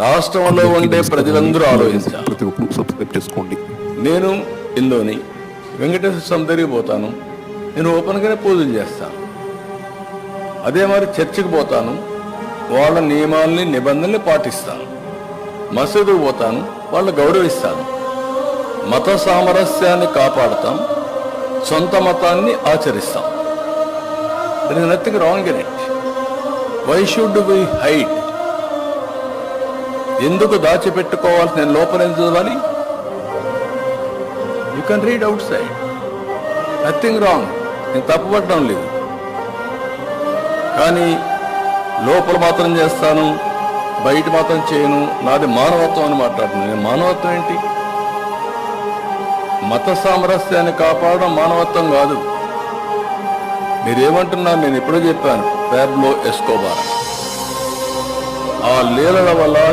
రాష్ట్రంలో ఉండే ప్రజలందరూ ఆలోచించాలి. ప్రతి ఒక్కరు సబ్స్క్రైబ్ చేసుకోండి. నేను ఇందులోని వెంకటేశ్వర స్వామి దగ్గరికి పోతాను, నేను ఓపెన్గానే పూజలు చేస్తాను. అదే మరి చర్చికి పోతాను, వాళ్ళ నియమాల్ని నిబంధనల్ని పాటిస్తాను. మసీదుకు పోతాను, వాళ్ళు గౌరవిస్తాను. మత సామరస్యాన్ని కాపాడుతాం, సొంత మతాన్ని ఆచరిస్తాం. There is nothing wrong in it. Why should we hide? ఎందుకు దాచిపెట్టుకోవాల్సి? నేను లోపల ఎందుకు చదవాలి? You can read outside, nothing wrong. నేను తప్పుపడడం లేదు. కానీ లోపల మాత్రం చేస్తాను, బయట మాత్రం చేయను, నాది మానవత్వం అని మాట్లాడుతున్నాను. నేను మానవత్వం ఏంటి? మత సామరస్యాన్ని కాపాడడం మానవత్వం కాదు. మీరేమంటున్నారు? నేను ఎప్పుడో చెప్పాను, పాబ్లో ఎస్కోబార్ ఆ లీలల వల్ల